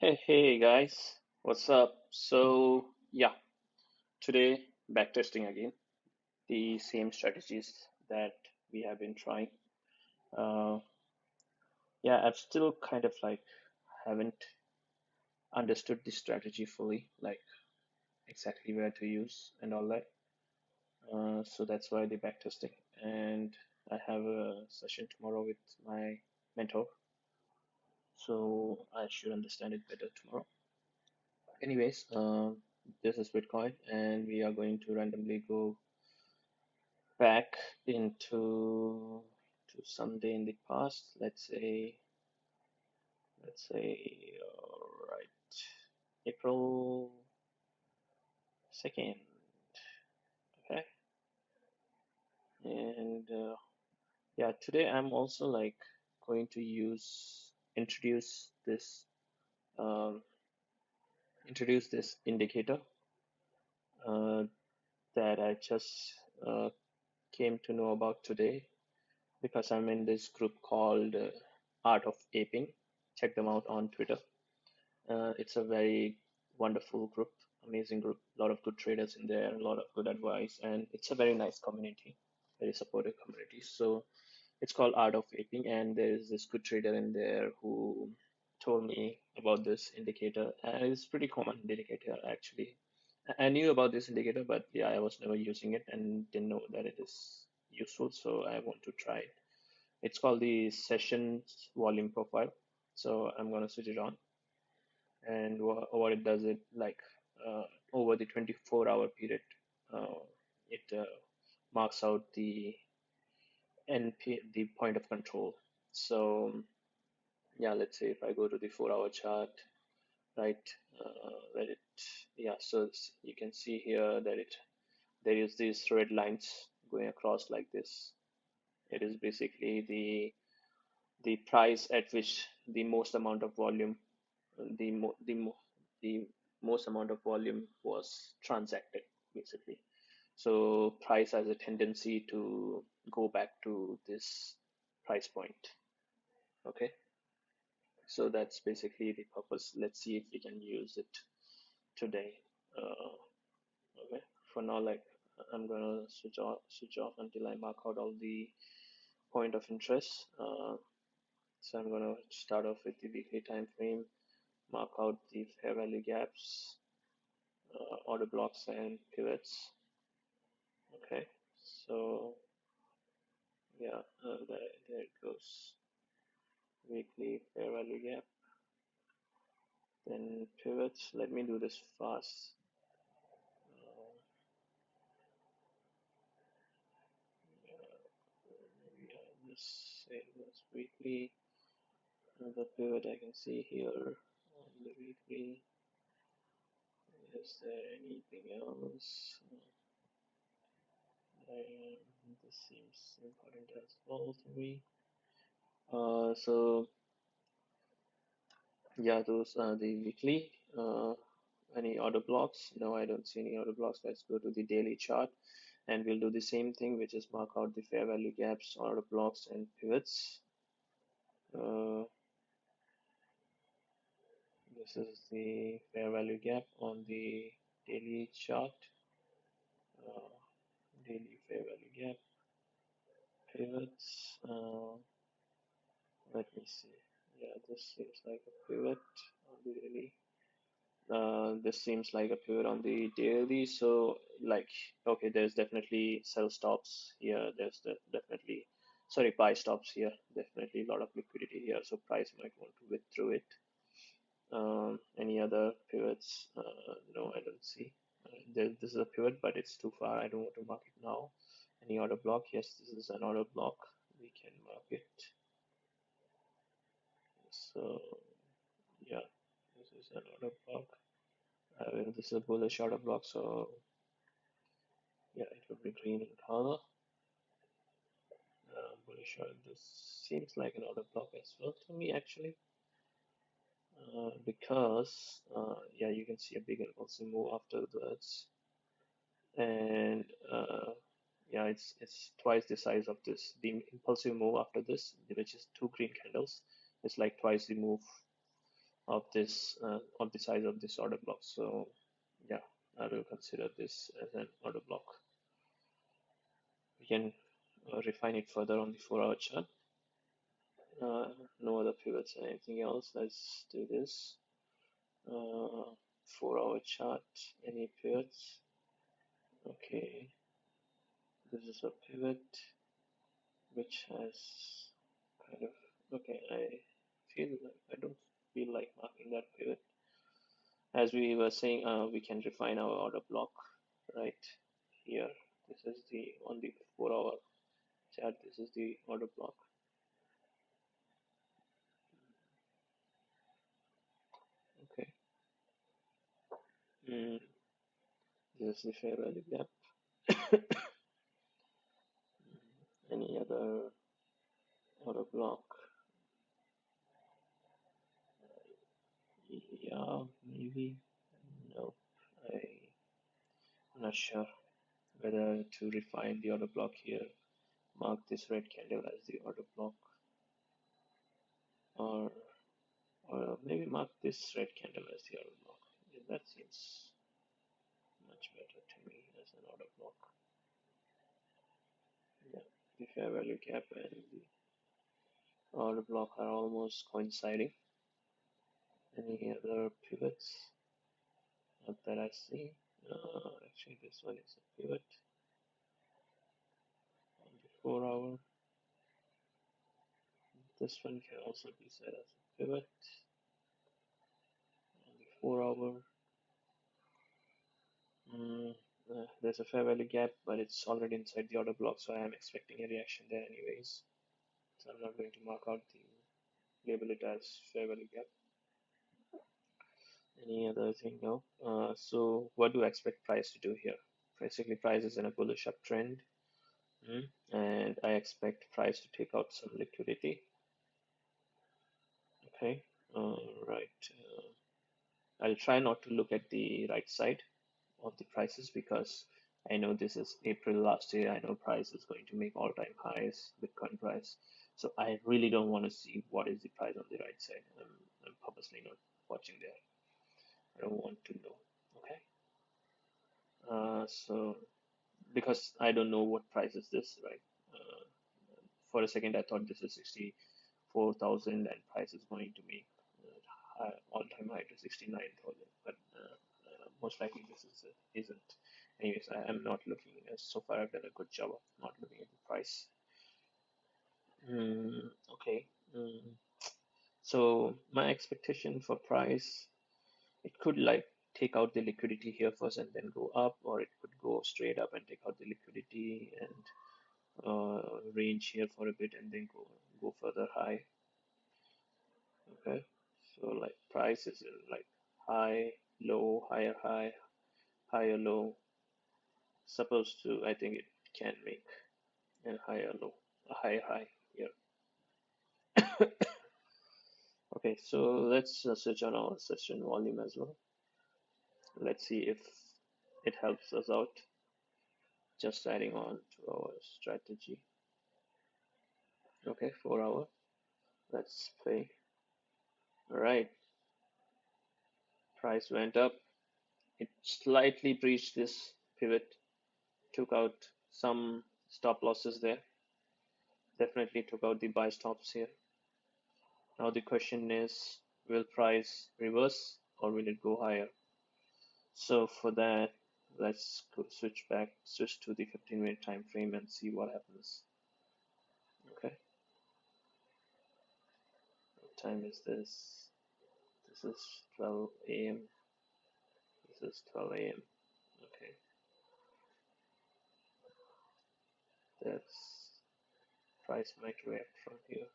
Hey guys, what's up? So yeah, today backtesting again, the same strategies that we have been trying. Uh, yeah, I've still kind of like haven't understood the strategy fully, like exactly where to use and all that. So that's why the backtesting. And I have a session tomorrow with my mentor, so I should understand it better tomorrow. Anyways, this is Bitcoin, and we are going to randomly go back into some day in the past. Let's say, all right, April 2nd. Okay, and yeah, today I'm also like going to use um, introduce this indicator uh, that I just came to know about today because I'm in this group called Art of Aping. Check them out on Twitter. It's a very wonderful group, amazing group, a lot of good traders in there, a lot of good advice, and it's a very nice community, very supportive community. So it's called Art of Aping, and there is this good trader in there who told me about this indicator, and it's pretty common indicator actually. I knew about this indicator, but yeah, I was never using it and didn't know that it is useful, so I want to try it. It's called the sessions volume profile. So I'm gonna switch it on, and what it does, it like over the 24-hour period, uh, it marks out the the point of control. So yeah, let's say if I go to the 4-hour chart, right, let it, yeah, so you can see here that there is these red lines going across like this. It is basically the price at which the most amount of volume, the mo the mo the most amount of volume was transacted, basically. So price has a tendency to go back to this price point. Okay, so that's basically the purpose. Let's see if we can use it today. Uh, okay, for now, like I'm gonna switch off until I mark out all the point of interest. So I'm gonna start off with the weekly time frame, mark out the fair value gaps, order blocks and pivots. Okay, so yeah, there it goes. Weekly fair value gap, then pivots. Let me do this fast. Uh, yeah, just say this weekly. The pivot I can see here on the weekly. Is there anything else? This seems important as well to me. So yeah, those are the weekly. Any order blocks? No, I don't see any order blocks. Let's go to the daily chart and we'll do the same thing, which is mark out the fair value gaps, order blocks, and pivots. Uh, this is the fair value gap on the daily chart. Uh, Daily fair value gap, pivots. Let me see. Yeah, this seems like a pivot on the daily. This seems like a pivot on the daily. So, like, okay, there's definitely sell stops here. There's definitely, sorry, buy stops here. Definitely a lot of liquidity here. So, price might want to withdraw it. Any other pivots? No, I don't see. This is a pivot, but it's too far. I don't want to mark it now. Any order block? Yes, this is an order block. We can mark it. So, yeah, this is an order block. This is a bullish order block, so yeah, it will be green in color. Bullish order. This seems like an order block as well to me, actually, because yeah, you can see a big impulsive move afterwards, and yeah, it's twice the size of this. The impulsive move after this, which is two green candles, it's like twice the move of the size of this order block. So yeah, I will consider this as an order block. We can refine it further on the 4-hour chart. No other pivots or anything else. Let's do this. 4-hour chart. Any pivots? Okay, this is a pivot which has kind of, okay, I don't feel like marking that pivot. As we were saying, we can refine our order block right here. This is the on the 4-hour chart. This is the order block. Okay. Mm, this is the fair value gap. Any other order block? Yeah, maybe. No, I'm not sure whether to refine the order block here, mark this red candle as the order block, or maybe mark this red candle as the order block. Yeah, that seems much better to me as an order block. Yeah, the fair value gap and the order block are almost coinciding. Any other pivots that I see? Actually, this one is a pivot on the 4-hour. This one can also be said as a pivot on the 4-hour. There's a fair value gap, but it's already inside the order block, so I am expecting a reaction there anyways. So I'm not going to mark out the label it as fair value gap. Any other thing? No. So what do I expect price to do here? Basically, price is in a bullish uptrend, and I expect price to take out some liquidity. Okay. Right. I'll try not to look at the right side of the prices because I know this is April last year. I know price is going to make all-time highs, Bitcoin price. So I really don't want to see what is the price on the right side. I'm purposely not watching there. I don't want to know. Okay. So because I don't know what price is this, right? For a second, I thought this is 64,000 and price is going to make all-time high to 69,000, but most likely this isn't. Anyways, I am not looking. So far, I've done a good job of not looking at the price. Okay. So my expectation for price, it could like take out the liquidity here first and then go up, or it could go straight up and take out the liquidity and range here for a bit and then go further high. Okay. So like price is in like high, low, higher high, higher low. Supposed to, I think it can make a higher low, a higher high here. Okay, so let's switch on our session volume as well. Let's see if it helps us out. Just adding on to our strategy. Okay, 4-hour. Let's play. All right, price went up. It slightly breached this pivot, took out some stop losses there. Definitely took out the buy stops here. Now the question is, will price reverse or will it go higher? So for that, let's switch to the 15-minute time frame and see what happens. Okay, what time is this? This is 12 a.m. This is 12 a.m. Okay, that's price might react from here.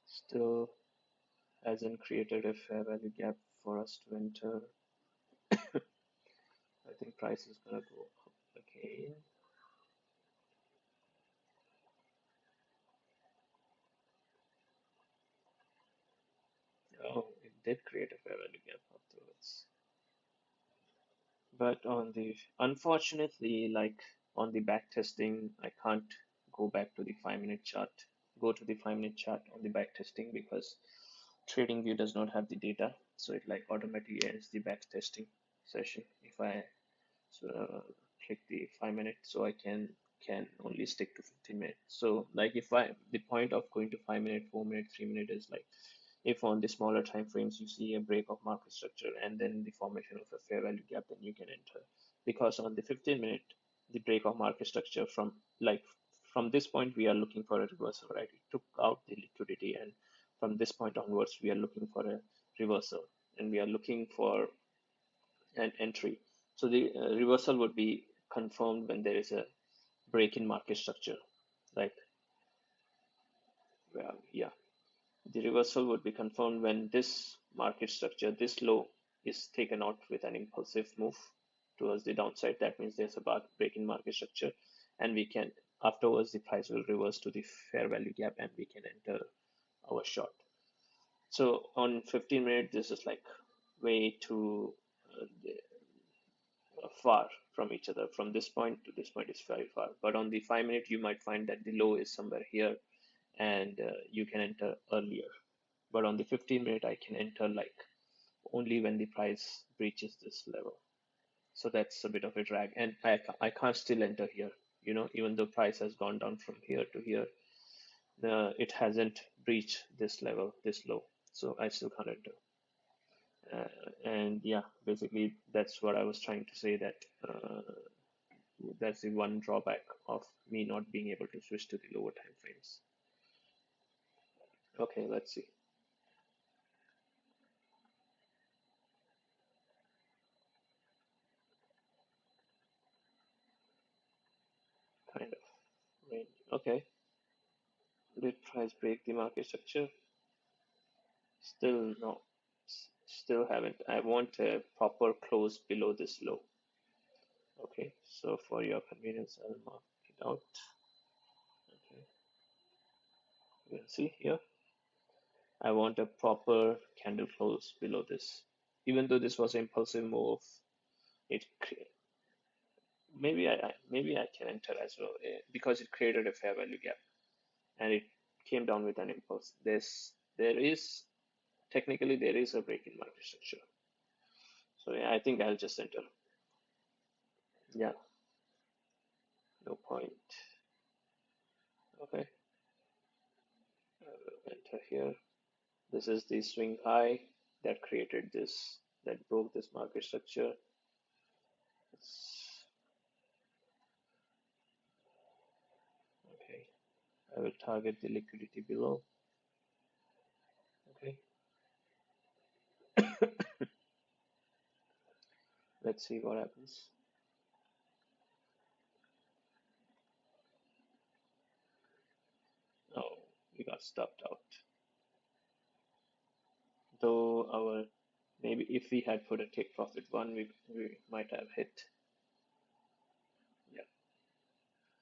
Still hasn't created a fair value gap for us to enter. I think price is gonna go up again. Oh, it did create a fair value gap afterwards. But on the unfortunately, like On the back testing, I can't go back to the 5 minute chart, go to the 5 minute chart on the back testing because TradingView does not have the data. So it like automatically ends the back testing session if I click the 5 minute, so I can only stick to 15 minutes. So like if I the point of going to 5 minute, 4 minute, 3 minute is like if on the smaller time frames you see a break of market structure and then the formation of a fair value gap, then you can enter. Because on the 15 minute, the break of market structure from like from this point we are looking for a reversal, right? It took out the liquidity, and from this point onwards we are looking for a reversal, and we are looking for an entry. So the reversal would be confirmed when there is a break in market structure. Like, well, yeah, the reversal would be confirmed when this market structure, this low, is taken out with an impulsive move towards the downside. That means there's a break in market structure, and we can afterwards the price will reverse to the fair value gap, and we can enter our short. So on 15 minutes, this is like way too far from each other. From this point to this point is very far. But on the 5 minute, you might find that the low is somewhere here, and you can enter earlier. But on the 15 minute, I can enter like only when the price breaches this level. So that's a bit of a drag, and I can't still enter here. Even though price has gone down from here to here, it hasn't breached this level, this low. So I still can't enter. And yeah, basically that's what I was trying to say, that that's the one drawback of me not being able to switch to the lower time frames. Okay, let's see. Kind of range. Okay, did price break the market structure? Still no. Still haven't. I want a proper close below this low. Okay, so for your convenience, I'll mark it out. Okay, you can see here. I want a proper candle close below this. Even though this was an impulsive move, it maybe I can enter as well, because it created a fair value gap and it came down with an impulse. There is technically there is a break in market structure. So yeah, I think I'll just enter. Yeah, no point. Okay, I will enter here. This is the swing high that created this, that broke this market structure. It's, okay, I will target the liquidity below. Okay, let's see what happens. Oh, we got stopped out. Though our maybe if we had put a take profit one, we might have hit. Yeah.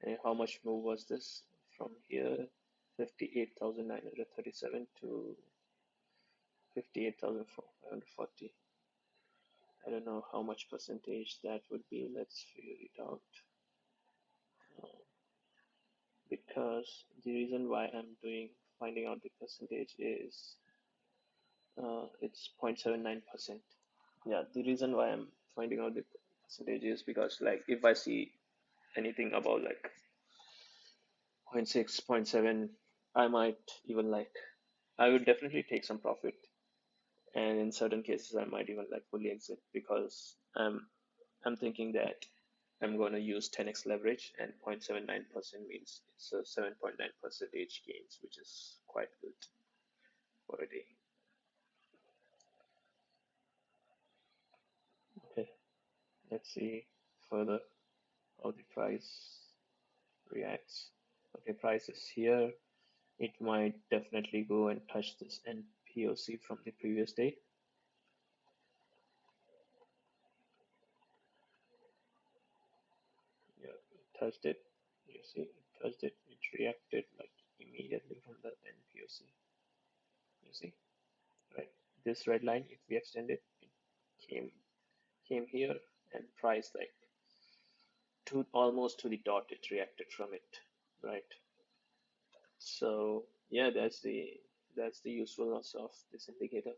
And how much move was this from here? 58,937 to 58,540. I don't know how much percentage that would be. Let's figure it out. Uh, because the reason why I'm finding out the percentage is it's 0.79%. Yeah, the reason why I'm finding out the percentage is because like if I see anything about like zero point 0.6, zero point 0.7, I might even like I would definitely take some profit, and in certain cases I might even like fully exit because I'm thinking that I'm going to use 10x leverage, and 0.79% means it's a 7.9% gains, which is quite good for a day. Okay, let's see further how the price reacts. Okay, price is here. It might definitely go and touch this NPOC from the previous day. Yeah, it touched it. You see, it touched it. It reacted like immediately from the NPOC. You see, right? This red line, if we extend it, it came here, and price like to almost to the dot it reacted from it, right? So yeah, that's the usefulness of this indicator.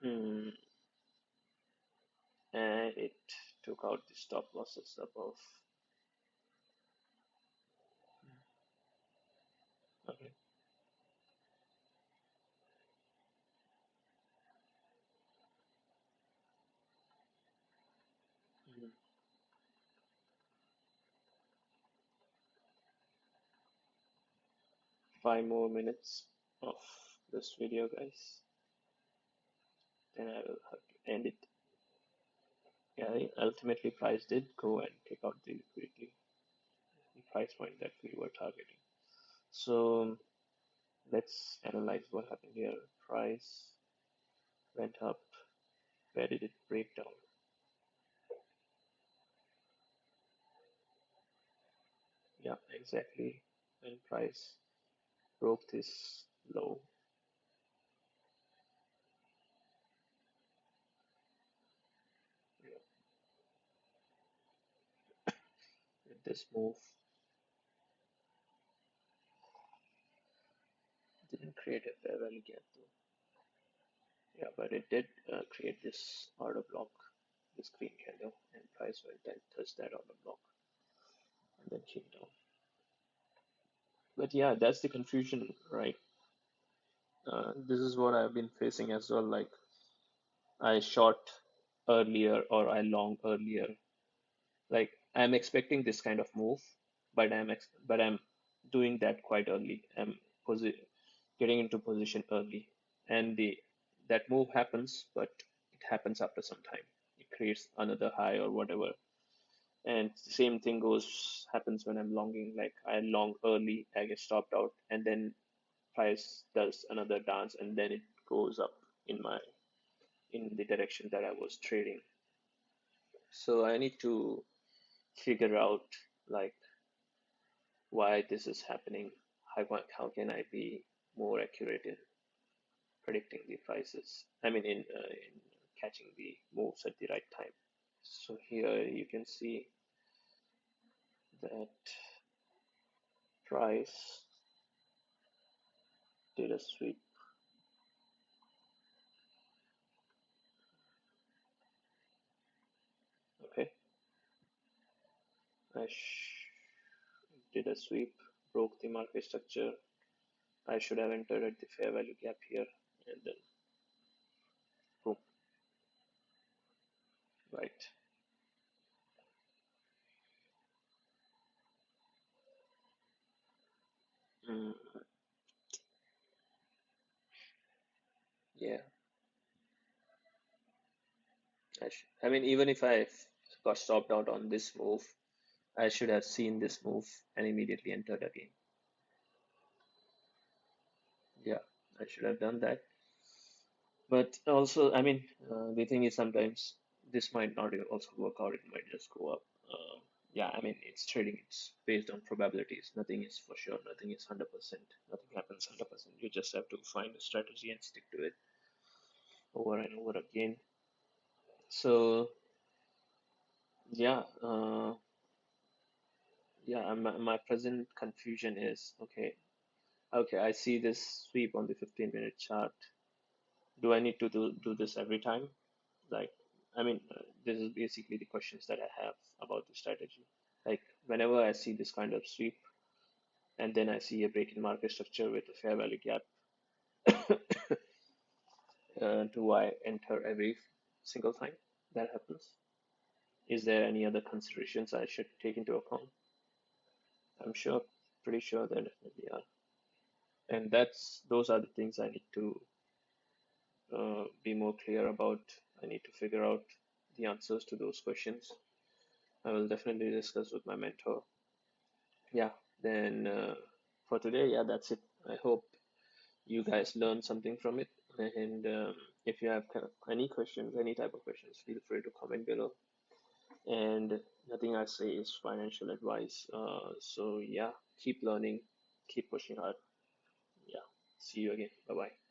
Hmm. And it took out the stop losses above. Okay. 5 more minutes of this video, guys. Then I will have to end it. Yeah, ultimately price did go and take out the liquidity, the price point that we were targeting. So let's analyze what happened here. Price went up. Where did it break down? Yeah, exactly. When price broke this low, yeah, with this move, didn't create a fair value gap though. Yeah, but it did create this order block, this green candle, and price went and touched that order block and then came down. But yeah, that's the confusion, right? This is what I've been facing as well. Like I short earlier or I long earlier. Like I'm expecting this kind of move, but I'm doing that quite early. I'm getting into position early, and the that move happens, but it happens after some time. It creates another high or whatever, and the same thing goes happens when I'm longing. Like I long early, I get stopped out, and then price does another dance, and then it goes up in my in the direction that I was trading. So I need to figure out like why this is happening. How can I be more accurate in predicting the prices? I mean, in catching the moves at the right time. So here you can see that price did a sweep. Okay, I did a sweep, broke the market structure. I should have entered at the fair value gap here, and then boom, right. Mm, yeah, I mean, even if I got stopped out on this move, I should have seen this move and immediately entered again. Yeah, I should have done that. But also, I mean, the thing is sometimes this might not even also work out. It might just go up. Yeah, I mean, it's trading. It's based on probabilities. Nothing is for sure. Nothing is 100%. Nothing happens 100%. You just have to find a strategy and stick to it over and over again. So yeah, yeah. My present confusion is okay. Okay, I see this sweep on the 15-minute chart. Do I need to do this every time? Like, I mean, this is basically the questions that I have about the strategy. Like, whenever I see this kind of sweep and then I see a break in market structure with a fair value gap, do I enter every single time that happens? Is there any other considerations I should take into account? I'm sure, pretty sure there definitely are. And those are the things I need to be more clear about. I need to figure out the answers to those questions. I will definitely discuss with my mentor. Yeah, then for today, yeah, that's it. I hope you guys learned something from it. And if you have any questions, any type of questions, feel free to comment below. And nothing I say is financial advice. So yeah, keep learning, keep pushing hard. Yeah, see you again. Bye bye.